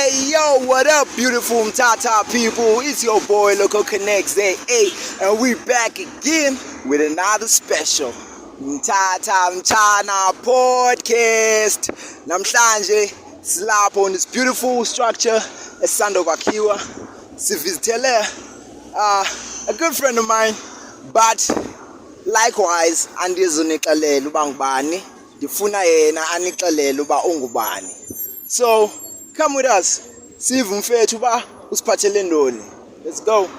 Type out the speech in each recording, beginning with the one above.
Hey yo, what up, beautiful Mtata people? It's your boy Loco Connects A8, and we back again with another special Mtata Mchana podcast. Namhlanje silapho on this beautiful structure esisanda kwakhiwa. Sivizitele a good friend of mine, but likewise andizonixelela uba ngubani, ndifuna yena anixelele uba ungubani. So come with us, sive umfethu uba usiphathele ndoni. Let's go.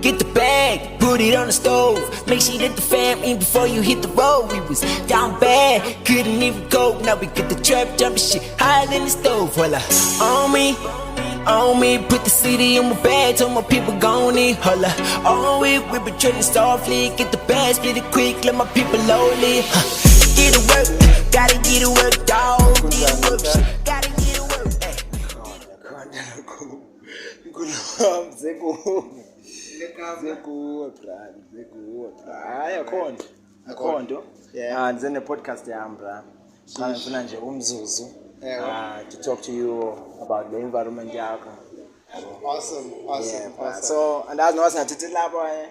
Get the bag, put it on the stove. Make sure that the fam in before you hit the road. We was down bad, couldn't even go. Now we get the trap jumping shit higher than the stove. Voila, on me, put the city on my bag. Told my people gon' need holla. On we been trading softly. Get the bag, split it quick, let my people lowly. Get to work, gotta get to work, dog. Get to work, gotta get to work. Akhonto. Yeah. Ndize ne-podcast yami bra. Ngifuna nje umzuzu to talk to you about the environment yakho. Awesome. Yeah, so andazi noba singathethe lapho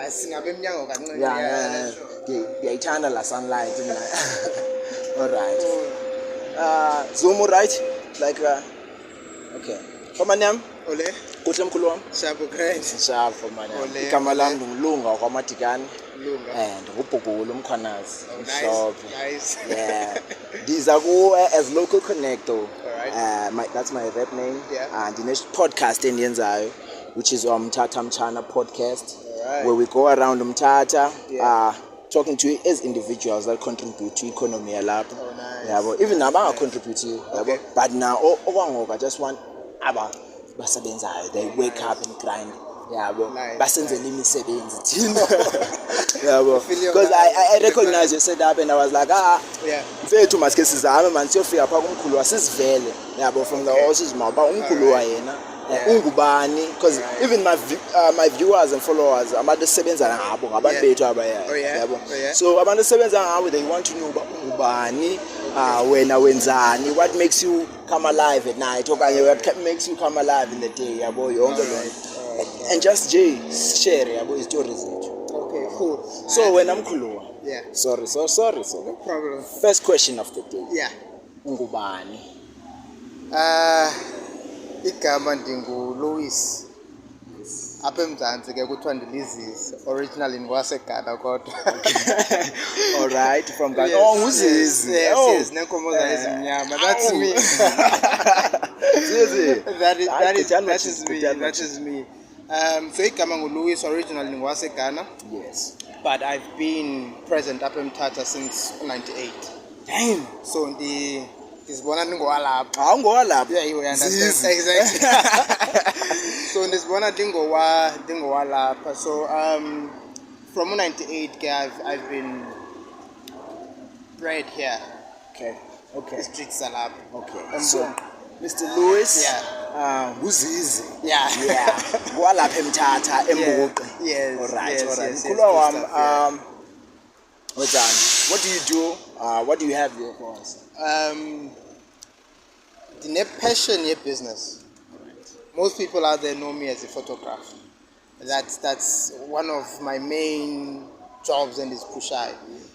Singabe emnyango kancane. Yeah, ngiyayithanda la sunlight mina. All right. Zoom right? Like okay. For my name? Ole. Kuhle mkhulu wami. Shabu great. Sharp man. Ole. Igama lami ngilunga kwaMatikani. Lunga. And ngubhugulu umkhwanazi. Nice. Yeah. Ndiza kuwe as Local Connect though. Alright. That's my rap name. Yeah. And the next podcast endiyenzayo, which is Mtata Mchana podcast. Alright. Where we go around Mtata, Yeah. talking to as individuals that contribute to economy yalapho. Oh, nice. Yabo, even nabanga contribute yabo, Okay. but now okwangoku I just want aba basebenzayo, they wake up and grind. Yabo, Nice. basenzele imisebenzi thina. Yabo, Feel your because vibe. I recognize your setup and I was like Yeah. mfethu masike sizame man siyofika pha kumkhulu wasisivele yabo from the horses mouth ba umkhulu wa yena ungubani, because even my viewers and followers abantu esebenza ngabo ngabantu bethu abaya yabo. So abantu esebenza ngabo, they want to know uba ungubani, wena wenzani, what makes you come alive at night okanye what makes you come alive in the day yabo yonke lento. And just share yabo stories zethu. Okay, cool. So wena mkhulu wa Yeah. sorry. No problem. First question of the day. Yeah. Ungubani? Igama ndingu Louis. Apha eMzantsi ke kuthiwa ndilizisi. Originally ngwaseGhana kodwa. All right, from Ghana. Yes, Oh, uzizi. Yes, nenkomo ezimnyama. That's me. Zizi. That is me. So igama nguLouis, originally ngwaseGhana. Yes. But I've been present up in Mthatha since 98. Damn. So ndizibona ndingowalapha. Awungowalapha. Yeah, you understand. Zizi. Exactly. So ndizibona ndingowalapha. So from 98 I've been bred here. Okay. The streets are up. Okay. So, Mr. Louis. Yeah. Uzizi. Yeah. Yeah. Walapha eMthatha eMbuqi. Yes. All right. Yes, Mkhulu wami, what do you do? What do you have there for us? The passion in business. Most people out there know me as a photographer. That's one of my main jobs and is pushai.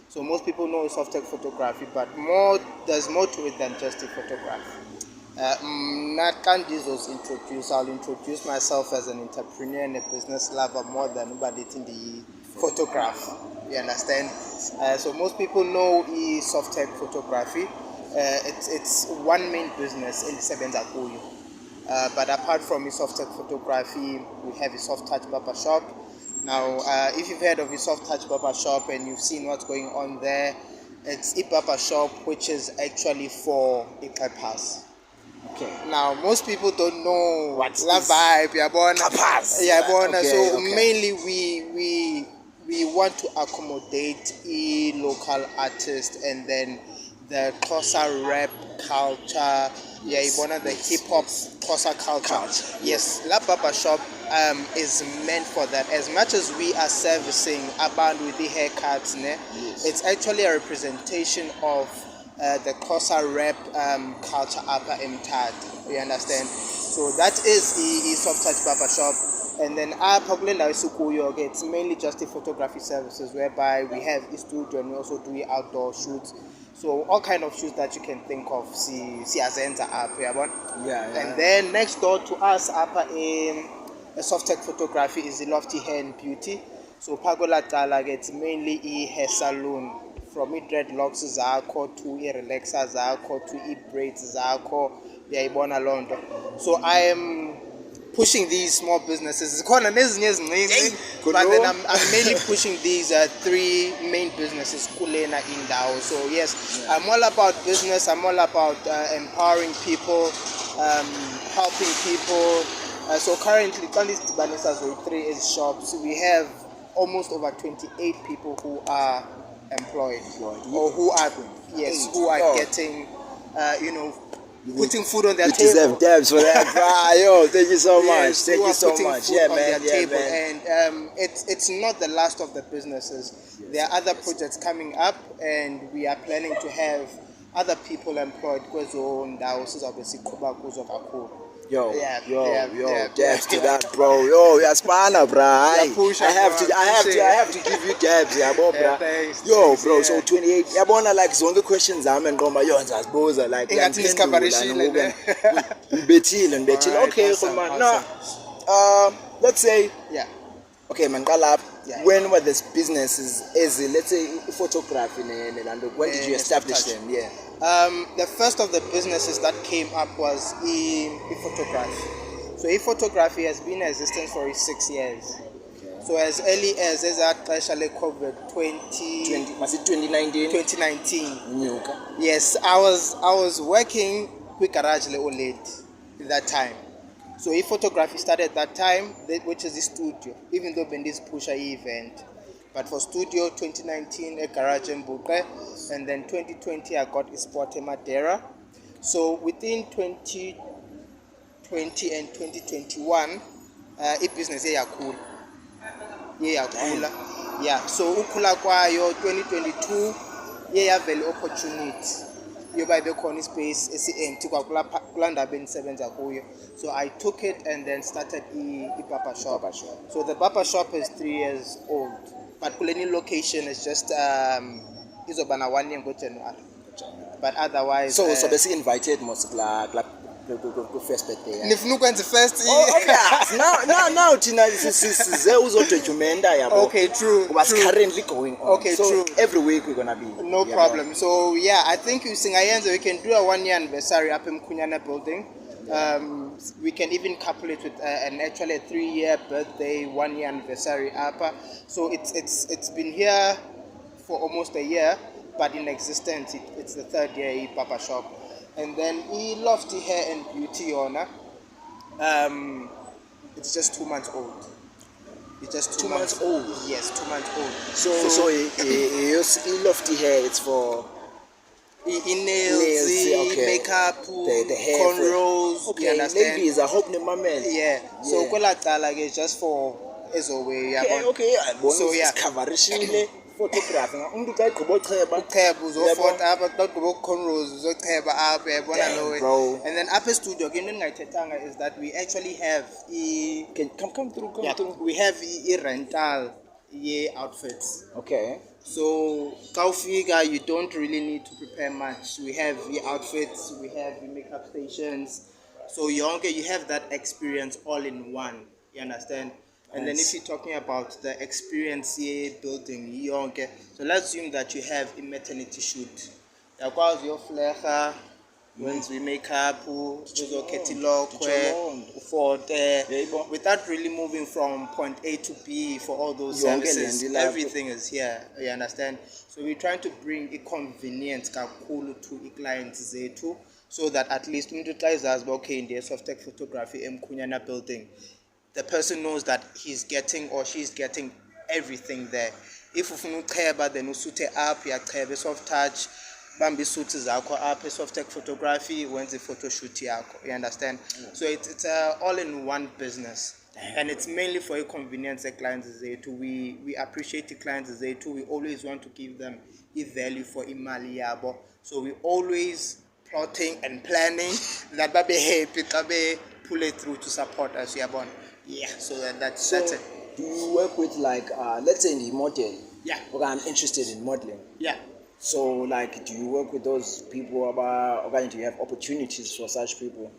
So most people know soft tech photography, but there's more to it than just a photography. I'll introduce myself as an entrepreneur and a business lover more than anybody in the photograph. You understand? So most people know soft tech photography. It's one main business in Sebenza Kuyu. But apart from soft tech photography, we have a soft touch barber shop. Now, if you've heard of a soft touch barber shop and you've seen what's going on there, it's a barber shop which is actually for a bypass. Okay. Now, most people don't know What's la this? vibe, yabona. So Okay. mainly we want to accommodate a local artist and then the Xhosa rap culture, uyayibona the hip hop Xhosa culture. Yes, La Barber Shop is meant for that. As much as we are servicing abantu with the haircuts, it's actually a representation of the Xhosa rap culture upper Mthatha. You understand? So that is the Soft Touch Barber Shop. And then it's mainly just the photography services whereby we have a studio and we also do outdoor shoots. So all kind of shoots that you can think of, see Azenza up here. And then next door to us up in Soft Tech Photography is the Lofty Hair and Beauty. So Pagola Tala gets mainly a hair salon. From dreadlocks zakho to relaxer zakho to braids zakho uyayibona lonto. So I am pushing these small businesses but then I'm mainly pushing these three main businesses kulena indawo. So yes, I'm all about business, I'm all about empowering people, helping people. So currently Banisa 3 is shops. We have almost over 28 people who are employed or who are getting putting food on their you table. Deserve dabs for that, bro. Yo, thank you so much. Thank you so much. Yeah, man. And it's not the last of the businesses. There are other projects coming up, and we are planning to have other people employed. Yo, dabs to that, bro. Yo, you're spanner, bro. I have to give you dabs, yeah, bro. Thanks, yo, bro. So 28. Yeah, bona like zonke questions I'm and Roma. Yo, boza like. Betile. Okay, awesome, man. awesome. Now, let's say. Yeah. Okay, man. Galap. Yeah. When were this businesses? Let's say photography, when did you establish them? Yeah. The first of the businesses that came up was e-photography. So e-photography has been in existence for 6 years. Okay. So as early as COVID 2019. Yes, I was working with Garage late at that time. So e-photography started at that time, which is the studio, even though Bendi's Pusha event. But for studio 2019 a Garage in Buke, and then 2020 I got Sport Madeira. So within 2020 and 2021, business cool. Yeah. So ukula kwayo 2022 very opportunity. You buy the corner space empty. So I took it and then started the barber shop. So the barber shop is 3 years old. But Kuleni location is just Izobana 1 year go January. But otherwise so basically invited most first birthday. First now Tina documenta. Okay, true. What's currently going on. Okay, so true. Every week we're gonna be no problem. So yeah, I think we can do a 1 year anniversary up in Kunyana building. We can even couple it with actually a 3 year birthday, 1 year anniversary up. So it's been here for almost a year, but in existence it's the 3rd year barber shop. And then Lofty Hair and Beauty owner. It's just 2 months old. It's just 2 months old. Yes, 2 months old. So Lofty Hair, it's for nails, okay. Makeup, the hair, cornrows. Okay, you understand? ladies, I hope my man. Yeah. So it's just for way. Okay. So yeah. Photography. And then upper studio is that we actually have come through. We have rental outfits. Okay. So Kaufiga, you don't really need to prepare much. We have outfits, we have makeup stations. So you have that experience all in one. You understand? And then if you're talking about the experience building, so let's assume that you have a maternity shoot. Your flecha, once we make up, without really moving from point A to B for all those services, everything is here. You understand? So we're trying to bring a convenience to the clients too, so that at least when the clients are okay in the Soft Tech Photography in Kunyana building, the person knows that he's getting or she's getting everything there. If you then you suit up, you have Soft Touch, bamba isuits zakho apha eSoftech Photography wenze photo shoot yakho, you understand? So it's a all-in-one business. And it's mainly for a convenience the clients zethu. We appreciate the clients zethu. We always want to give them a value for imali yabo. So we always plotting and planning that babe happy babe pull it through to support us, yabon. Yeah, so that's it. Do you work with like let's say in the model? Yeah. Okay, I'm interested in modeling. Yeah. So like do you work with those people about, or do you have opportunities for such people?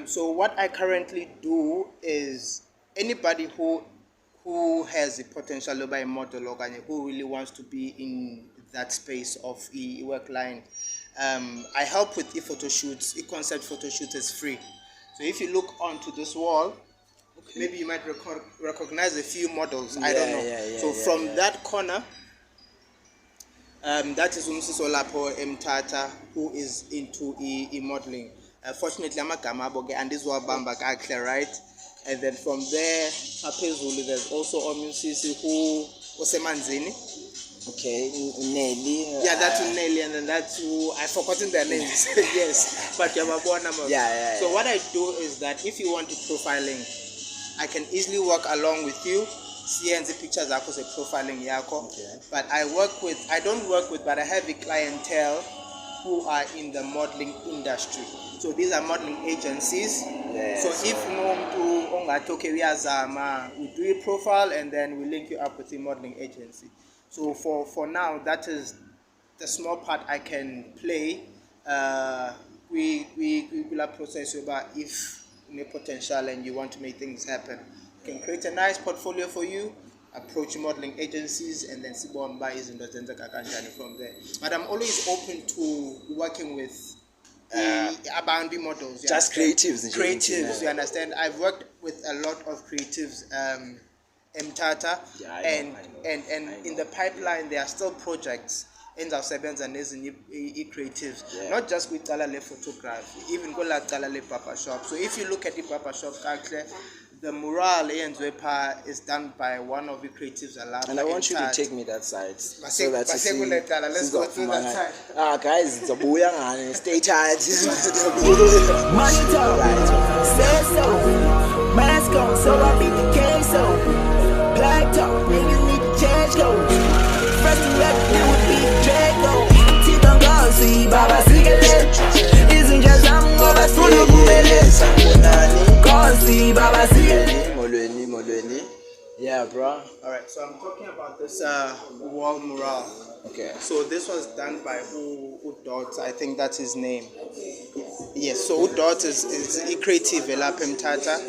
So what I currently do is anybody who has the potential to buy a model or who really wants to be in that space of the work line, I help with photo shoots. The concept photo shoot is free. So if you look onto this wall, maybe you might recognize a few models. I don't know. From that corner, that is Umsiso Lapo Mtata, who is into modeling. Fortunately, I'm a Gamabo and this was Bamba Kakle, right? And then from there, Apezulu, there's also Omusisi who was a Manzini. Okay, Nelly. Yeah, that's Nelly, and then that's who I've forgotten their names. Yes, but you have a number. Yeah. So what I do is that if you want to profiling, I can easily work along with you. See and the pictures are called profiling yako. Okay. But I don't work with, but I have a clientele who are in the modeling industry. So these are modeling agencies. Yes. So if we do a profile and then we link you up with the modeling agency. So for now, that is the small part I can play. We will process about if you have potential and you want to make things happen. We can create a nice portfolio for you, approach modeling agencies, and then see what buy is in the from there. But I'm always open to working with Abandi models. Just creatives. Creatives, you understand? I've worked with a lot of creatives. Mtata, and in the pipeline there are still projects in the Sebens and creatives, not just with Kalale photography, even go like Kalale Papa Shop. So if you look at the Papa Shop, the mural is done by one of the creatives. And I want you to take me that side so that you see. Let's go through that side. Guys, it's a booyah, stay tight. Money talk, said so. Mask on, so I beat the queso. Black talk, niggas need to change clothes. First thing I can do would be Draco. Teeth on glossy, Baba Cigarette. Isn't just I'm over Sulu Gumele. Glossy, Baba Cigarette. Molweni. Yeah, bro. Alright, so I'm talking about this wall mural. Okay. So this was done by Udot, I think that's his name. Yes, so Udot is a creative Mtata.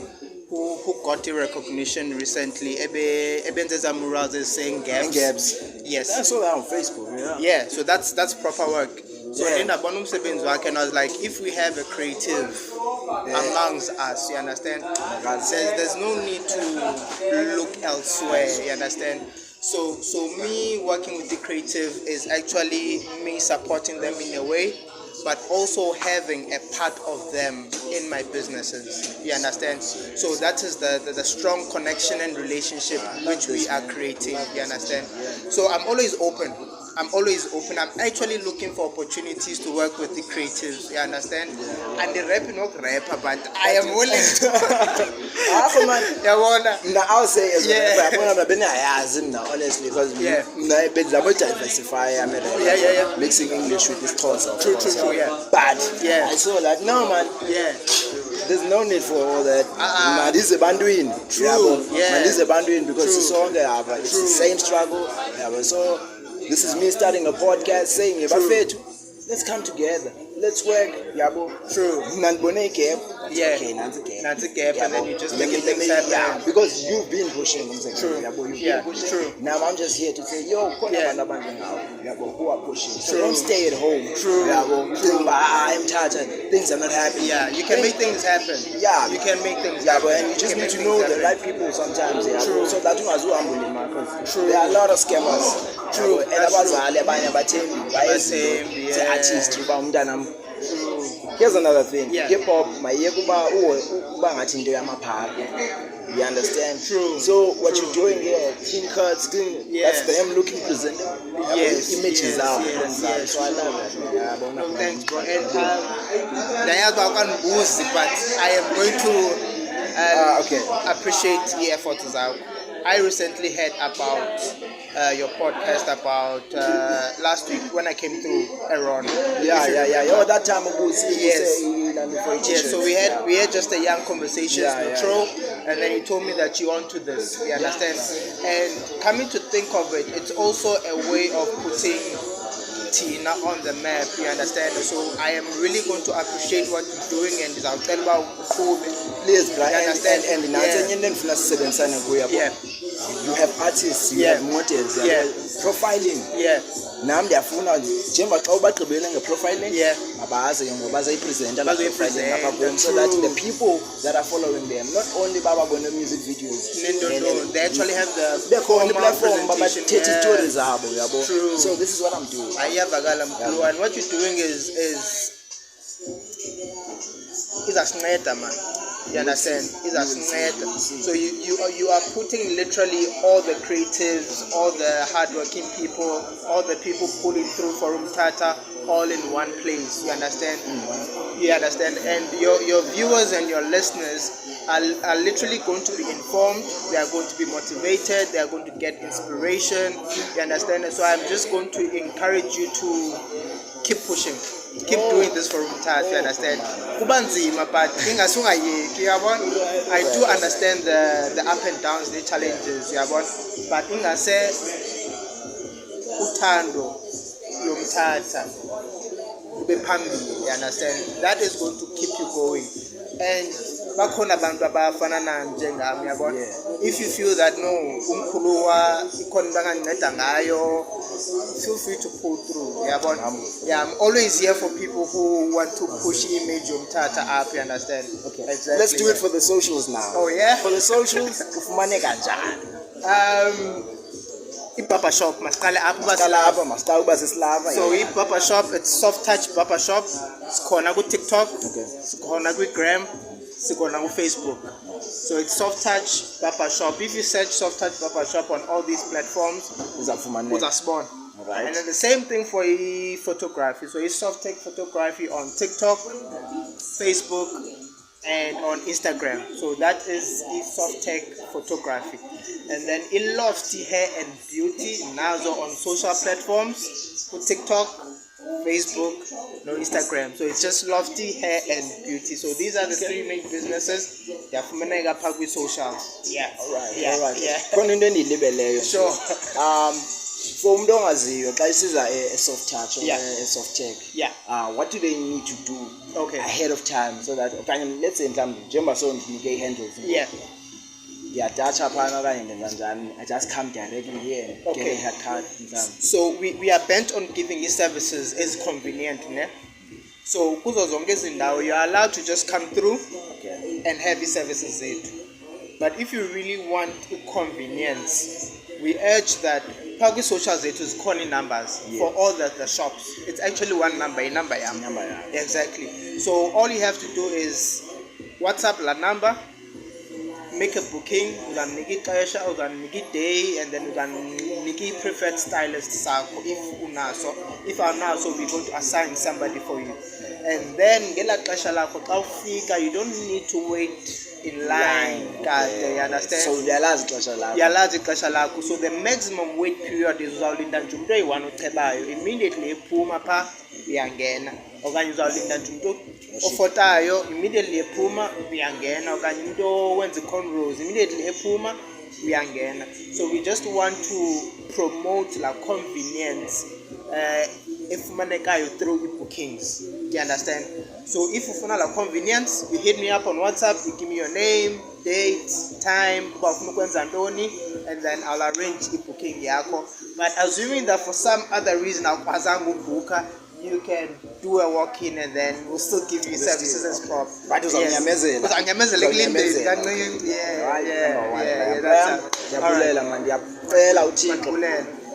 Who got a recognition recently. Ebenza murals is saying gaps. Yes. I saw that on Facebook. Yeah. So that's proper work. So then I was like, if we have a creative amongst us, you understand? There's no need to look elsewhere. You understand? So me working with the creative is actually me supporting them in a way, but also having a part of them in my businesses. You understand? So that is the strong connection and relationship which we are creating. You understand? So I'm always open. I'm actually looking for opportunities to work with the creatives. You understand? And the rap not rapper, but I am willing to. Now I'll say as well. Honestly, because diversify. Mixing English with this Xhosa. True. Yeah. But I saw that no man. Yeah. There's no need for all that. This is a banduin. True. Yeah. This is a banduin because it's all there. It's the same struggle. So this is me starting a podcast saying, let's come together. Let's work. True. Yeah. Okay, that's a gap, and then you just make things happen. Yeah, because you've been pushing. True. True. Now I'm just here to say, who are pushing. So don't stay at home. True. I'm tired. Things are not happening. Yeah, you can make things happen. Yeah, you can make things happen. And you just need to know the right people sometimes. True. So that you as well. True. There are a lot of scammers. True. And here's another thing. Yeah. Hip hop, my yekuba ngathi into yamaphaka. You understand? True. So what True. you're doing here, clean cuts, clean, Yes. that's them looking presentable. Yes, Images yes, out. yes, So I love that. Yeah, but No, thanks, bro. And Nayazi akangibuzi, but I am going to okay. appreciate the efforts out. I recently heard about your podcast about last week when I came through Aaron. Yeah. Oh, that time it was Yes. Yes. So we had just a young conversation, and then he told me that you're onto this. You understand? And coming to think of it, it's also a way of putting Tina on the map. You understand? So I am really going to appreciate what you're doing, and I'll tell about Please, bro. You understand? And Yeah. you have artists, you Yeah. have models, Yeah. profiling. Yeah. Nami ndiyafuna njengoba xa ubagqibele ngeprofiling Yeah. abaze ke ngoba bazayipresenta Bazoyipresenta, ngapha so true. that the people that are following them not only bababone music videos No, they actually have the bekhona presentation. iplatform babathethe Yeah. istories zabo yabo. True. So this is what I'm doing. Ayiyavakala mkhulu wami. What you're doing is izasinceda man. You understand? Izasinceda. So you are putting literally all the creatives, all the hardworking people, all the people pulling through for Umtata all in one place. You understand? You understand? And your viewers and your listeners are literally going to be informed. They are going to be motivated. They are going to get inspiration. You understand? And so I'm just going to encourage you to keep pushing. Keep doing this for Umtata, you understand? Kubanzima, but I do understand the up and downs, the challenges, but ingase uthando lomthatha ube phambili, you understand? That is going to keep you going. And bakhona abantu abafana nami njengami, yabona. If you feel that no umkhulu ikhona banganceda ngayo, feel free to pull through. Yeah, I'm always here for people who want to push image Umtata up, you understand? Okay. Exactly. Let's do it for the socials now. Oh yeah? For the socials, ufumaneka njani? I-barber shop, masiqale apho Siqala apha, masiqala ukuba sisilapha. So i-barber shop, it's Soft Touch Barber Shop. Sikhona ku-TikTok, sikhona ku-Gram, sikhona ku-Facebook. So it's Soft Touch Barber Shop. If you search Soft Touch Barber Shop on all these platforms, uzasibona. Right. And then the same thing for photography. So it's Soft Tech Photography on TikTok, Facebook, and on Instagram. So that is the Soft Tech Photography. And then Lofty Hair and Beauty, now on social platforms, for TikTok, Facebook, no Instagram. So it's just Lofty Hair and Beauty. So these are the three main businesses. Yeah, for with socials. Yeah, Alright. Yeah. Khona into endiyilibeleyo. Sure. For umuntu ongaziyo xa isiza soft touch or Yeah. soft tech. Yeah. What do they need to do Okay. ahead of time so that okanye let's say mhlawumbe njengoba so ndinike i-handles. Yeah. Ndiyadatsha phana okanye ndenza njani. I just come directly here, Okay. get a haircut mhlawumbe. So we are bent on giving you services as convenient, ne? So kuzo zonke izindawo you are allowed to just come through Okay. and have your services zethu. But if you really want convenience, we urge that Pagwi Social zethu is calling numbers for all the shops. It's actually one number, a number yam. Number yam. Exactly. So all you have to do is WhatsApp la number, make a booking, uzanika ixesha, uzanika day, and then uzanika preferred stylist sakho if unaso. If awunaso, we're going to assign somebody for you. And then ngela xesha lakho xa ufika, you don't need to wait in line. You understand? So uyalazi ixesha lakho. Uyalazi ixesha lakho. So the maximum wait period is uzawulinda nje umuntu oyi-1 ocebayo. Immediately ephuma pha uyangena. Okanye uzawulinda nje umuntu ofotayo, immediately ephuma uyangena. Okanye umuntu owenza cornrows, immediately ephuma uyangena. So we just want to promote la convenience efumanekayo through bookings. You understand? So if you find a convenience, you hit me up on WhatsApp, you give me your name, date, time, and then I'll arrange the booking yako. But assuming that for some other reason you can do a walk-in and then we'll still give you services as prop. But uzawunyamezela. Uzawunyamezela Uzawunyamezela. Ndiyabulela man, ndiyacela uThixo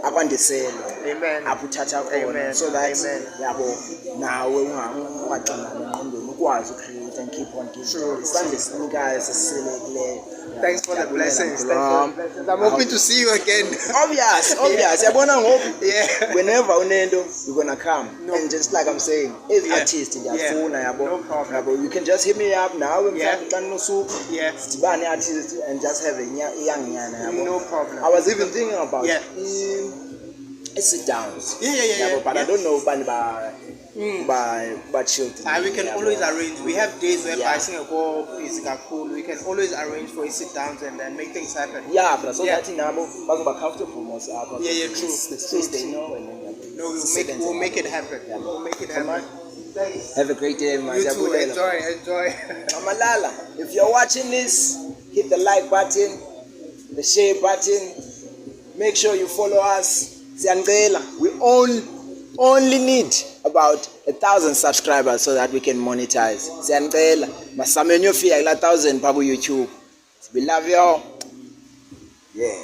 akwandisele. Amen. Aphuthatha khona so that yabo nawe ungaxinana engqondweni ukwazi ucreate and keep on giving. True. Sunday guys are silly. Thanks for the blessings. I'm hoping to see you again. Obvious. Yabona ngoku. Yeah. Whenever unendo, you're gonna come. No. And just like I'm saying, as Yeah. artist, Yeah. yabo. No problem. Yabo, you can just hit me up now. Yeah. Yeah. Sidibane artist and just have a young nyana, yabo. No problem. I was even thinking about Yeah. sit downs. Yeah. But I Yeah. don't know by children. We can always arrange. We have days where Yeah. pricing a go is cool. We can always arrange for a sit downs and then make things happen. Yeah, but so Yeah. that nabo bazoba comfortable most apha. Yeah, true. The space they True. know and then No, we'll make it happen. Yeah. We'll make it Come happen. Thanks. Have a great day, man. You too. Siyabulela. Enjoy. Amalala, if you're watching this, hit the like button, the share button. Make sure you follow us. Siyangcela. We only need about 1,000 subscribers so that we can monetize. Siyangcela. Masame nyofika ila 1,000 pa ku YouTube. We love you all. Yeah.